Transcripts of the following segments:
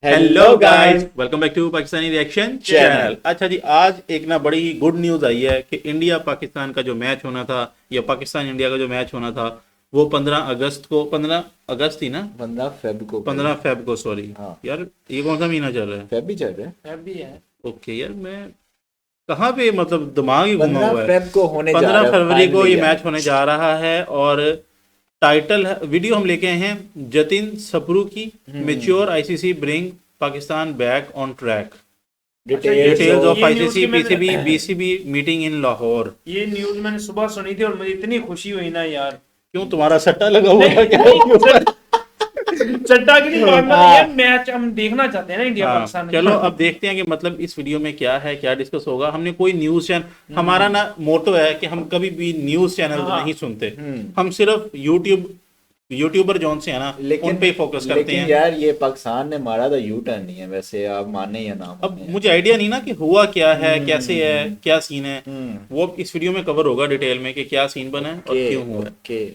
Hello guys, welcome back to Pakistani reaction channel. अच्छा जी, आज एक ना बड़ी ही गुड न्यूज़ आई है कि इंडिया पाकिस्तान का जो मैच होना था या पाकिस्तान इंडिया का जो मैच होना था वो 15 अगस्त थी ना, 15 फेब को सॉरी यार, ये कौन सा महीना चल रहा है? फेब भी चल रहा है। फेब भी है। ओके यार, मैं कहाँ पे मतलब दिमाग ही घुमा हुआ है। 15 फेब को होने जा रहा 15 है, फरवरी को finally ये है। मैच होने जा रहा है और टाइटल वीडियो हम लेके आए हैं जतिन सप्रू की, mature ICC bring Pakistan back on track, details of ICC PCB BCB meeting in Lahore. ये न्यूज मैंने सुबह सुनी थी और मुझे इतनी खुशी हुई ना यार। क्यों, तुम्हारा सट्टा लगा हुआ है क्या? चड्डा की नहीं बात ना, ये मैच हम देखना चाहते हैं ना इंडिया पाकिस्तान। चलो अब देखते हैं कि मतलब इस वीडियो में क्या है, क्या डिस्कस होगा। हमने कोई न्यूज चैनल, हमारा ना मोटो है कि हम कभी भी न्यूज चैनल नहीं सुनते, हम सिर्फ यूट्यूबर जोन से है ना, उन पे फोकस करते हैं। यार ये पाकिस्तान ने मारा था यू टर्न नहीं है, वैसे आप माने या ना अब मुझे आइडिया नहीं ना कि हुआ क्या है, कैसे है, क्या सीन है, वो इस वीडियो में कवर होगा डिटेल में कि क्या सीन बना है और क्यों हुआ है।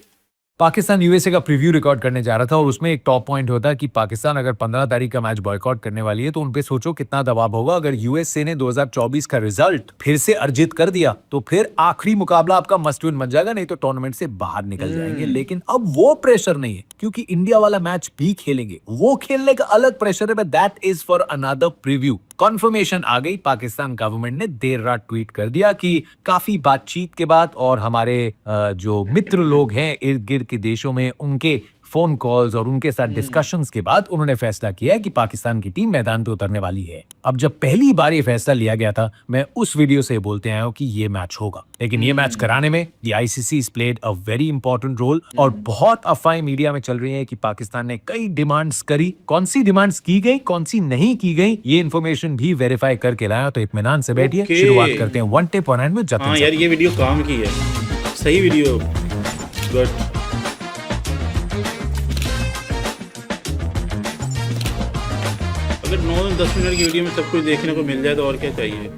पाकिस्तान यूएसए का प्रीव्यू रिकॉर्ड करने जा रहा था और उसमें एक टॉप पॉइंट होता है कि पाकिस्तान अगर 15 तारीख का मैच बॉयकॉट करने वाली है तो उन पे सोचो कितना दबाव होगा। अगर यूएसए ने 2024 का रिजल्ट फिर से अर्जित कर दिया तो फिर आखिरी मुकाबला आपका मस्ट विन बन जाएगा, नहीं तो टूर्नामेंट से बाहर निकल जाएंगे। लेकिन अब वो प्रेशर नहीं है क्योंकि इंडिया वाला मैच भी खेलेंगे, वो खेलने का अलग प्रेशर है, but that is for another preview. Confirmation आ गई, पाकिस्तान गवर्नमेंट ने देर रात ट्वीट कर दिया कि काफी बातचीत के बाद और हमारे जो मित्र लोग हैं इर्द गिर्द के देशों में उनके फोन कॉल्स और उनके साथ डिस्कशंस के बाद उन्होंने फैसला किया है कि पाकिस्तान की टीम मैदान पे उतरने वाली है। अब जब पहली बार ये फैसला लिया गया था, मैं उस वीडियो से बोलते आया हूं कि ये मैच होगा, लेकिन ये मैच कराने में the ICC is played a very important role. और बहुत अफवाहें मीडिया में चल रही है कि पाकिस्तान ने कई डिमांड्स करी, कौन सी डिमांड्स की गई, कौन सी नहीं की गई, ये इन्फॉर्मेशन भी वेरीफाई करके लाया। तो इत्मीनान से बैठिए, शुरुआत करते हैं वन टिप ऑन हैंड में जतिन। हाँ यार, ये वीडियो काम की है, सही वीडियो, गुड। अगर 9-10 मिनट की वीडियो में सब कुछ देखने को मिल जाए तो और क्या चाहिए,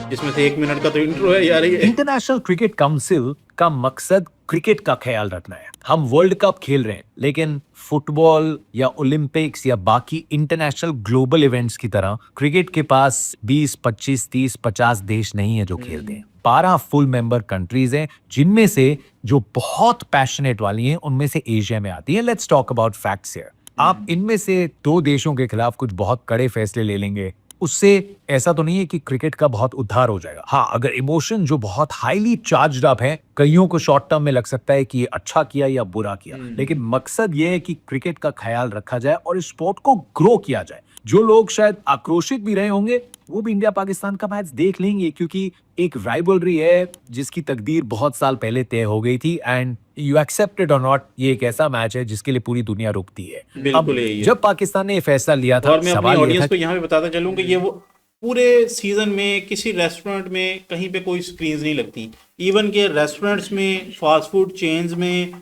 जिसमें से 1 मिनट का तो इंट्रो है यार। ये इंटरनेशनल क्रिकेट काउंसिल का मकसद क्रिकेट का ख्याल रखना है। हम वर्ल्ड कप खेल रहे हैं, लेकिन फुटबॉल या ओलंपिक्स या बाकी इंटरनेशनल ग्लोबल इवेंट्स की तरह क्रिकेट के पास 20, 25, 30, 50 देश नहीं है जो खेलते हैं। 12 फुल मेंबर कंट्रीज हैं, जिनमें से जो बहुत पैशनेट वाली हैं उनमें से एशिया में आती है। Let's talk about facts here. आप इनमें से 2 देशों के खिलाफ कुछ बहुत कड़े फैसले ले लेंगे, उससे ऐसा तो नहीं है कि क्रिकेट का बहुत उद्धार हो जाएगा। हाँ, अगर इमोशन जो बहुत हाईली चार्ज्ड अप है, कईयों को शॉर्ट टर्म में लग सकता है कि ये अच्छा किया या बुरा किया, लेकिन मकसद ये है कि क्रिकेट का ख्याल रखा जाए और इस स्पोर्ट को ग्रो किया जाए। जो लोग शायद आक्रोशित भी रहे होंगे वो भी इंडिया पाकिस्तान का मैच देख लेंगे, क्योंकि एक राइवलरी है जिसकी तकदीर बहुत साल पहले तय हो गई थी। एंड यू एक्सेप्ट इट और नॉट, ये एक ऐसा मैच है जिसके लिए पूरी दुनिया रुकती है। बिल्कुल यही है। जब पाकिस्तान ने ये फैसला लिया था, और मैं अपनी सवाल ये ऑडियंस था को यहाँ पे बताता चलूँ कि ये वो पूरे सीजन में किसी रेस्टोरेंट में कहीं पे कोई स्क्रीन्स नहीं लगती। इवन के रेस्टोरेंट्स में, फास्ट फूड चेन्स में,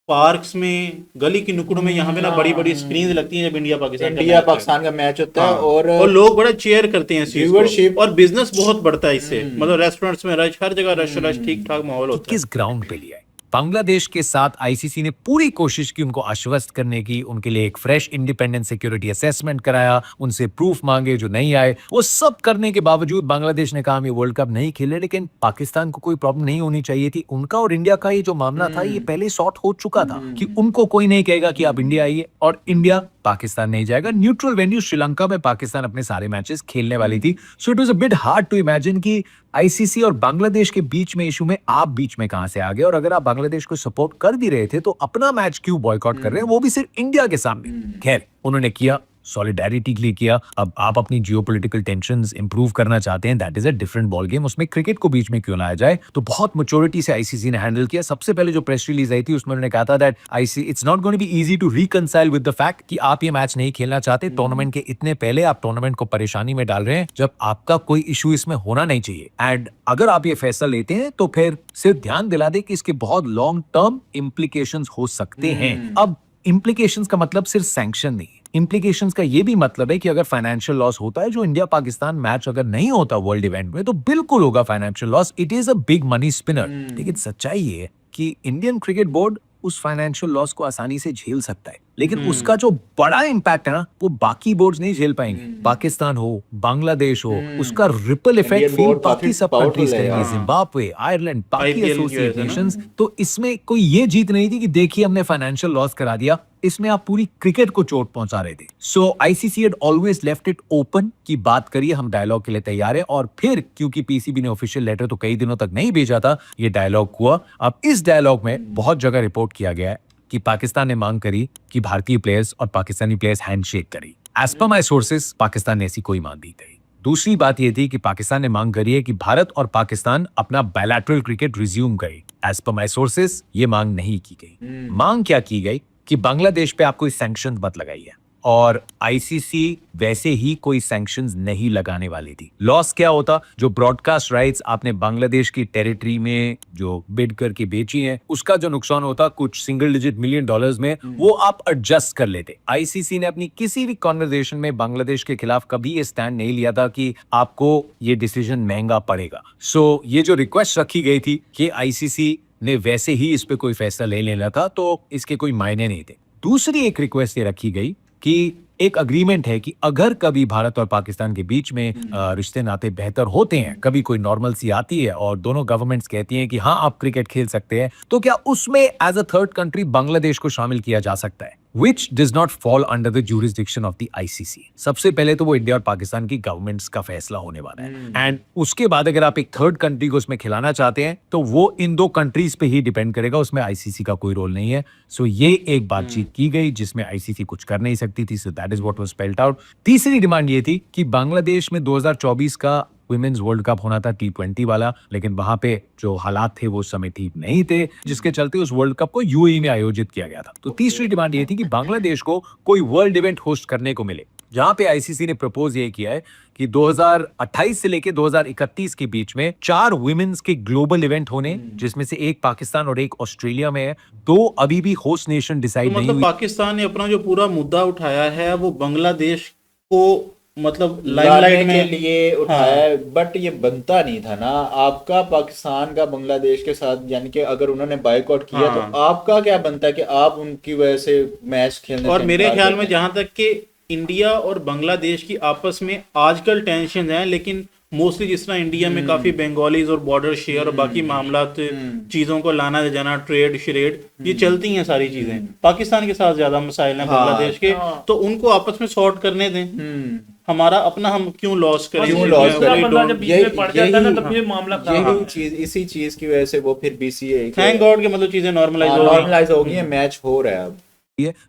पार्क्स में, गली की नुक्कड़ों में यहाँ पे ना बड़ी बड़ी स्क्रीन लगती हैं जब इंडिया पाकिस्तान का मैच होता है। और लोग बड़ा चेयर करते हैं व्यूअरशिप और बिजनेस बहुत बढ़ता है इससे। मतलब रेस्टोरेंट्स में रश, हर जगह रश रश, ठीक ठाक माहौल होता है। किस ग्राउंड पे लिया है? बांग्लादेश के साथ आईसीसी ने पूरी कोशिश की उनको आश्वस्त करने की, उनके लिए एक फ्रेश इंडिपेंडेंट सिक्योरिटी असेसमेंट कराया, उनसे प्रूफ मांगे जो नहीं आए। वो सब करने के बावजूद बांग्लादेश ने कहा हम ये वर्ल्ड कप नहीं खेले, लेकिन पाकिस्तान को कोई प्रॉब्लम नहीं होनी चाहिए थी। उनका और इंडिया का ये जो मामला था ये पहले सॉर्ट हो चुका था कि उनको कोई नहीं कहेगा कि आप इंडिया आइए और इंडिया पाकिस्तान नहीं जाएगा। न्यूट्रल वेन्यू श्रीलंका में पाकिस्तान अपने सारे मैचेस खेलने वाली थी। So it was a bit hard to imagine कि आईसीसी और बांग्लादेश के बीच में इशू में आप बीच में कहां से आ गए, और अगर आप बांग्लादेश को सपोर्ट कर भी रहे थे तो अपना मैच क्यों बॉयकॉट कर रहे हैं, वो भी सिर्फ इंडिया के सामने। खैर, उन्होंने किया, सॉलिडेरिटी के लिए किया। अब आप अपनी जियोपॉलिटिकल टेंशंस इंप्रूव करना चाहते हैं, that is a different ball game. उसमें क्रिकेट को बीच में क्यों लाया जाए? तो बहुत मैच्योरिटी से आईसीसी ने हैंडल किया। सबसे पहले जो प्रेस रिलीज आई थी उसमें उन्होंने कहा था that ICC it's not going to be easy to reconcile with the fact कि आप ये मैच नहीं खेलना चाहते। टूर्नामेंट के इतने पहले आप टूर्नामेंट को परेशानी में डाल रहे हैं जब आपका कोई इशू इसमें होना नहीं चाहिए। एंड अगर आप ये फैसला लेते हैं तो फिर सिर्फ ध्यान दिला दे कि इसके बहुत लॉन्ग टर्म इम्प्लीकेशंस हो सकते हैं। अब इम्प्लीकेशंस का मतलब सिर्फ सैंक्शन नहीं, इम्प्लीकेशंस का ये भी मतलब है कि अगर फाइनेंशियल लॉस होता है, जो इंडिया पाकिस्तान मैच अगर नहीं होता वर्ल्ड इवेंट में, तो बिल्कुल होगा financial loss. It is a big money spinner. लेकिन सच्चाई ये है कि इंडियन क्रिकेट बोर्ड उस फाइनेंशियल लॉस को आसानी से झेल सकता है, लेकिन उसका जो बड़ा इम्पैक्ट है ना वो बाकी बोर्ड्स नहीं झेल पाएंगे। पाकिस्तान हो, बांग्लादेश हो, उसका ripple effect Indian feel bored बाकी काफी सब powerful कंट्रीज है करेंगे, यार। जिम्बाब्वे, आयरलैंड, बाकी IPL की वजह से ना। एसोसिएशंस। तो इसमें कोई ये जीत नहीं थी कि देखिए हमने फाइनेंशियल लॉस करा दिया, इसमें आप पूरी क्रिकेट को चोट पहुंचा रहे थे। So ICC had always left it open की बात करिए, हम डायलॉग के लिए तैयार है। और फिर क्योंकि पीसीबी ने ऑफिशियल लेटर तो कई दिनों तक नहीं भेजा था, ये डायलॉग हुआ। अब इस डायलॉग में बहुत जगह रिपोर्ट किया गया है कि पाकिस्तान ने मांग करी कि भारतीय प्लेयर्स और पाकिस्तानी प्लेयर्स हैंडशेक करें। एज पर माई सोर्सेस पाकिस्तान ने ऐसी कोई मांग नहीं करी। दूसरी बात यह थी कि पाकिस्तान ने मांग करी है कि भारत और पाकिस्तान अपना बायलैटरल क्रिकेट रिज्यूम करे। एज पर माई सोर्सेस ये मांग नहीं की गई। मांग क्या की गई कि बांग्लादेश पे आप कोई सैंक्शन मत लगाइए, और आईसीसी वैसे ही कोई सैंक्शंस नहीं लगाने वाली थी। लॉस क्या होता, जो ब्रॉडकास्ट राइट्स आपने बांग्लादेश की टेरिटरी में जो बिड करके बेची हैं, उसका जो नुकसान होता कुछ सिंगल डिजिट मिलियन डॉलर्स में, वो आप एडजस्ट कर लेते। आईसीसी ने अपनी किसी भी कॉन्वर्सेशन में बांग्लादेश के खिलाफ कभी ये स्टैंड नहीं लिया था कि आपको ये डिसीजन महंगा पड़ेगा। सो ये जो रिक्वेस्ट रखी गई थी कि आईसीसी ने वैसे ही इस पे कोई फैसला ले लेना था, तो इसके कोई मायने नहीं थे। दूसरी एक रिक्वेस्ट ये रखी गई कि एक अग्रीमेंट है कि अगर कभी भारत और पाकिस्तान के बीच में रिश्ते नाते बेहतर होते हैं, कभी कोई नॉर्मलसी आती है और दोनों गवर्नमेंट्स कहती हैं कि हाँ आप क्रिकेट खेल सकते हैं, तो क्या उसमें as a third country Bangladesh को शामिल किया जा सकता है, which does not fall under the jurisdiction of the ICC। सबसे पहले तो वो इंडिया और पाकिस्तान की गवर्नमेंट्स का फैसला होने वाला है, एंड उसके बाद अगर आप एक थर्ड कंट्री को उसमें खिलाना चाहते हैं तो वो इन दो कंट्रीज पे ही डिपेंड करेगा, उसमें आईसीसी का कोई रोल नहीं है। सो ये एक बातचीत की गई जिसमें आईसीसी कुछ कर नहीं सकती थी। So that is what was spelled out. तीसरी डिमांड ये थी कि बांग्लादेश में 2024 का वुमेन्स वर्ल्ड कप होना था, T20 वाला, लेकिन वहां पे जो हालात थे वो उस समय ठीक नहीं थे, जिसके चलते उस वर्ल्ड कप को यूएई में आयोजित किया गया था। तो तीसरी डिमांड ये थी कि बांग्लादेश को कोई वर्ल्ड इवेंट होस्ट करने को मिले, जहां पे आईसीसी ने प्रपोज ये किया है कि 2028 से लेके 2031 के बीच में 4 वुमेन्स के ग्लोबल इवेंट होने, जिसमें से एक पाकिस्तान और एक ऑस्ट्रेलिया में है। 2 अभी भी होस्ट नेशन तो डिसाइड नहीं मतलब हुई। पाकिस्तान ने अपना जो पूरा मुद्दा उठाया है वो बांग्लादेश को मतलब लाने लाइमलाइट के में लिए उठाया है, बट ये बनता नहीं था ना। आपका पाकिस्तान का बांग्लादेश के साथ, यानी कि अगर उन्होंने बायकॉट किया तो आपका क्या बनता है कि आप उनकी वजह से मैच खेलने और से मेरे इनकार ख्याल करते में हैं। जहां तक कि इंडिया और बांग्लादेश की आपस में आजकल टेंशन है, लेकिन मोस्टली जिस तरह इंडिया में काफी बंगालीज और बॉर्डर शेयर और बाकी मामला चीजों को लाना जाना, ट्रेड श्रेड, ये चलती हैं सारी चीजें। पाकिस्तान के साथ ज्यादा मसाइल हैं बांग्लादेश के, तो उनको आपस में सॉर्ट करने दें। हमारा अपना हम क्यों लॉस करें, क्यों लॉस दूसरा करें? बंदा जब बीच में पड़ जाता है ना तो फिर मामला खराब यही चीज, इसी चीज की वजह से वो फिर बीसीए थैंक गॉड के मतलब चीजें नॉर्मलाइज हो गई। नॉर्मलाइज हो गई है, मैच हो रहा है अब।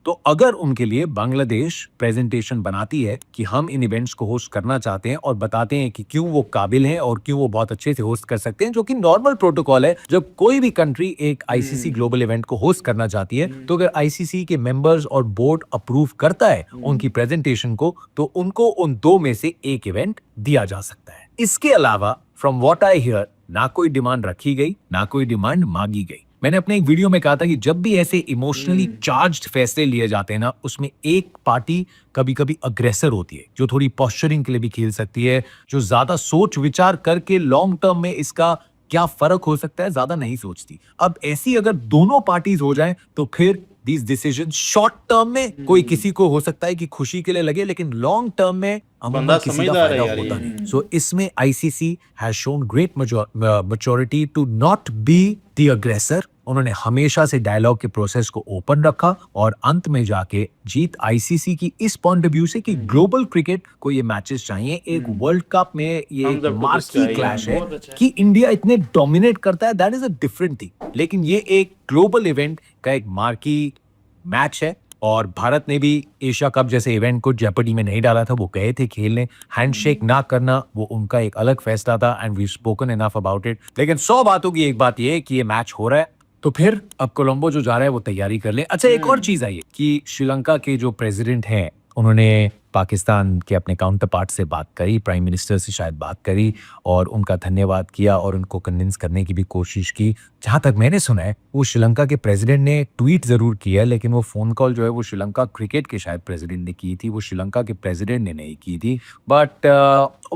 तो अगर उनके लिए बांग्लादेश प्रेजेंटेशन बनाती है कि हम इन इवेंट्स को होस्ट करना चाहते हैं और बताते हैं कि क्यों वो काबिल हैं और क्यों वो बहुत अच्छे से होस्ट कर सकते हैं, जो कि नॉर्मल प्रोटोकॉल है जब कोई भी कंट्री एक आईसीसी ग्लोबल इवेंट को होस्ट करना चाहती है, तो अगर आईसीसी के मेंबर्स और बोर्ड अप्रूव करता है उनकी प्रेजेंटेशन को, तो उनको उन 2 में से एक इवेंट दिया जा सकता है। इसके अलावा फ्रॉम व्हाट आई हियर, ना कोई डिमांड रखी गई, ना कोई डिमांड मांगी गई। मैंने अपने एक वीडियो में कहा था कि जब भी ऐसे इमोशनली चार्ज्ड फैसले लिए जाते हैं ना, उसमें एक पार्टी कभी कभी अग्रेसर होती है, जो थोड़ी पोस्चरिंग के लिए भी खेल सकती है, जो ज्यादा सोच विचार करके लॉन्ग टर्म में इसका क्या फर्क हो सकता है ज्यादा नहीं सोचती। अब ऐसी अगर दोनों पार्टीज हो जाएं तो फिर these decisions शॉर्ट टर्म में कोई किसी को हो सकता है कि खुशी के लिए लगे, लेकिन लॉन्ग टर्म में बंदा किसी का समझदार है फायदा यार होता ये। नहीं। सो इसमें ICC has shown great maturity to not be the aggressor. उन्होंने हमेशा से डायलॉग के प्रोसेस को ओपन रखा और अंत में जाके जीत आईसीसी की इस पॉइंट ऑफ व्यू से कि ग्लोबल क्रिकेट को ये मैचेस चाहिए, एक वर्ल्ड कप में ये हम एक सबको कुछ मार्की चाहिए। क्लैश है बहुत अच्छा है। कि इंडिया इतने डोमिनेट करता है, that is a different thing, लेकिन ये एक ग्लोबल इवेंट का एक मार्की मैच है। और भारत ने भी एशिया कप जैसे इवेंट को जेपरडी में नहीं डाला था, वो गए थे खेलने। हैंडशेक ना करना वो उनका एक अलग फैसला था, and we spoken enough about it. लेकिन 100 बातों की एक बात ये है कि ये मैच हो रहा है, तो फिर अब कोलंबो जो जा रहा है वो तैयारी कर ले। अच्छा, एक और चीज आई है कि श्रीलंका के जो प्रेसिडेंट हैं, उन्होंने पाकिस्तान के अपने काउंटर पार्ट से बात करी, प्राइम मिनिस्टर से शायद बात करी, और उनका धन्यवाद किया और उनको कन्विंस करने की भी कोशिश की। जहां तक मैंने सुना है, वो श्रीलंका के प्रेसिडेंट ने ट्वीट जरूर किया, लेकिन वो फोन कॉल जो है वो श्रीलंका क्रिकेट के शायद प्रेसिडेंट ने की थी, वो श्रीलंका के प्रेसिडेंट ने नहीं की थी। But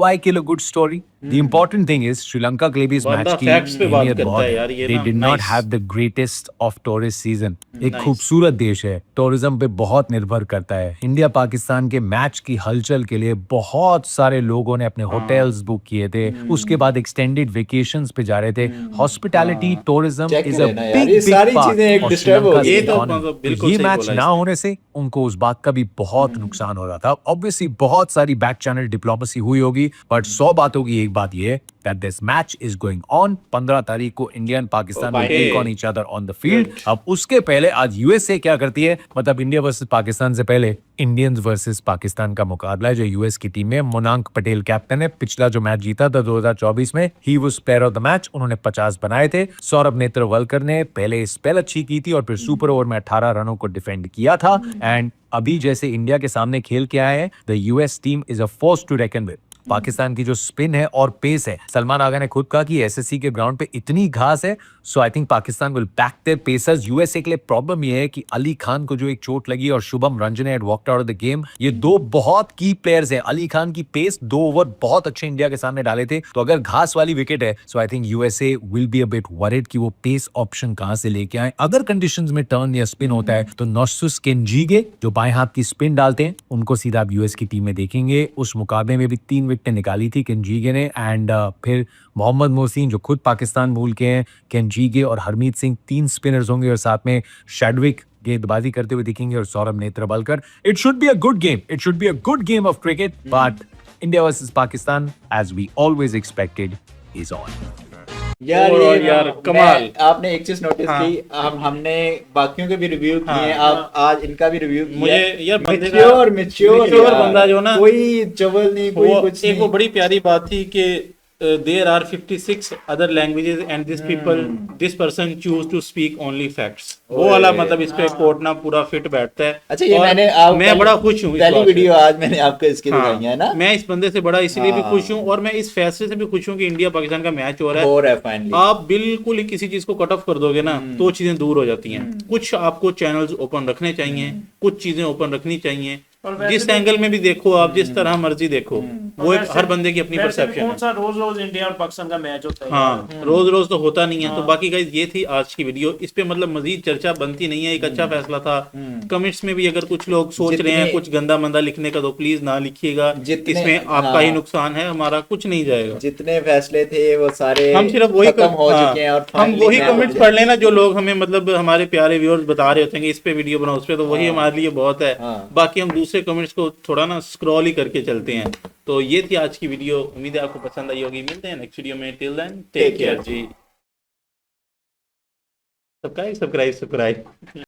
why kill a good story? The important thing is Sri Lanka के लिए भी इस बंदा मैच की facts पे बात अहमियत करता बहुत है है। यार, ये They ना, did not nice. have the greatest of tourist season. एक Nice. खूबसूरत देश है, टूरिज्म पे बहुत निर्भर करता है। इंडिया पाकिस्तान के मैच की हलचल के लिए बहुत सारे लोगों ने अपने होटल्स बुक किए थे, उसके बाद एक्सटेंडेड वेकेशंस पे जा रहे थे। Hospitality tourism Check is a लेना यार, बिग ये बिग सारी पार्ट चीजें एक ऑफ disturb श्रीलंका हो गई ये हैं। तो इकोनॉमी। मतलब बिल्कुल ये सही मैच बोला ना इसने। होने से उनको उस बात का भी बहुत नुकसान हो रहा था। ऑब्वियसली बहुत सारी बैक चैनल डिप्लोमेसी हुई होगी, बट 100 बातों की एक बात ये है that this match is going on। 15 तारीख को India and Pakistan will Okay. take on each other on the field। अब उसके पहले आज यूएसए क्या करती है, मतलब इंडिया वर्सेस पाकिस्तान से पहले इंडियंस वर्सेस पाकिस्तान का मुकाबला है। जो यूएस की टीम में मोनांक पटेल कैप्टन है, पिछला जो मैच जीता था 2024 में, he was player of the match. उन्होंने 50 बनाए थे। सौरभ नेत्रवलकर ने पहले स्पेल अच्छी की थी और फिर सुपर ओवर में 18 रनों को डिफेंड किया था। एंड अभी जैसे इंडिया के सामने खेल के आए हैं, the US team is a force to reckon with. Pakistan की जो स्पिन है और पेस है, सलमान आगा ने खुद कहा कि एसएससी के ग्राउंड पे इतनी घास है, so I think Pakistan will back their pacers. USA के लिए प्रॉब्लम ये है कि अली खान को जो एक चोट लगी और Shubham Ranjan had walked out of the game, ये दो बहुत की प्लेयर्स हैं। अली खान की पेस 2 ओवर बहुत अच्छे इंडिया के सामने डाले थे, तो अगर घास वाली विकेट है, so I think USA will be a bit worried कि वो पेस ऑप्शन कहां से लेके आए। अगर कंडीशंस में टर्न या स्पिन होता है तो नौशुस केंजीगे जो बाएं हाथ की स्पिन डालते हैं, उनको सीधा आप यूएस की टीम में देखेंगे। उस मुकाबले में भी 3 विकेटें निकाली थी केंजीगे ने। एंड फिर मोहम्मद मोहसिन जो खुद पाकिस्तान मूल के हैं, केंजीगे और हरमीत सिंह 3 स्पिनर्स होंगे और साथ में शैडविक गेंदबाजी करते हुए दिखेंगे और Saurabh Netravalkar. It should be a good game, it should be a good game of cricket, but India versus Pakistan as we always expected is on. यार Overall ये यार, कमाल। आपने एक चीज नोटिस हाँ। की, हमने बाकियों के भी रिव्यू किए, हाँ। आप आज इनका भी रिव्यू किया। मुझे यार बंदे का- मैच्योर mature बंदा जो ना, कोई चवल नहीं, कोई वो कुछ एक वो नहीं। बड़ी प्यारी बात थी कि there are 56 other languages and this person choose to speak only facts. वो ओए, वाला मतलब इस पे कोट ना पूरा फिट बैठता है। अच्छा, ये और मैं बड़ा खुश हूँ इस पहली बात से। वीडियो आज मैंने आपको इसकी हाँ, दिखाई है ना। मैं इस बंदे से बड़ा इसलिए भी हाँ। खुश हूँ और मैं इस फैसले से भी खुश हूँ कि इंडिया पाकिस्तान का मैच हो रहा है। हो रहा है फाइनली। आप बिल्कुल ही किसी चीज को कट ऑफ कर दोगे ना तो चीजें दूर हो जाती हैं। कुछ आपको चैनल्स ओपन रखने चाहिए, कुछ चीजें ओपन रखनी चाहिए। और वैसे जिस भी- एंगल में भी देखो आप, जिस तरह मर्जी देखो, वो एक वैसे- हर बंदे की अपनी वैसे भी परसेप्शन कौन है। सा रोज रोज इंडिया और पाकिस्तान का मैच होता है। हाँ, रोज रोज तो होता नहीं है। तो बाकी गाइस ये थी आज की वीडियो। इस पे मतलब मजीद चर्चा बनती नहीं है, एक अच्छा फैसला था। कमेंट्स में भी अगर कुछ लोग सोच रहे हैं जितने- कुछ गंदा मंदा लिखने का तो प्लीज ना लिखिएगा। जितने- इसमें आपका हाँ। ही नुकसान है, हमारा कुछ नहीं जाएगा। जितने फैसले थे वो सारे हम सिर्फ वही खत्म हो चुके हैं और हम finally वही मैं- कमेंट्स पढ़ लेना जो लोग हमें मतलब हमारे प्यारे व्यूअर्स बता रहे होते हैं कि इस पे वीडियो बनाओ, उस पे, तो वही हमारे लिए बहुत है। हाँ। बाकी हम दूसरे कमेंट्स को थोड़ा ना स्क्रॉल ही करके चलते हैं। तो ये थी आज की वीडियो, उम्मीद है आपको पसंद आई होगी। मिलते हैं नेक्स्ट वीडियो में, टिल देन टेक केयर जी। सब्सक्राइब।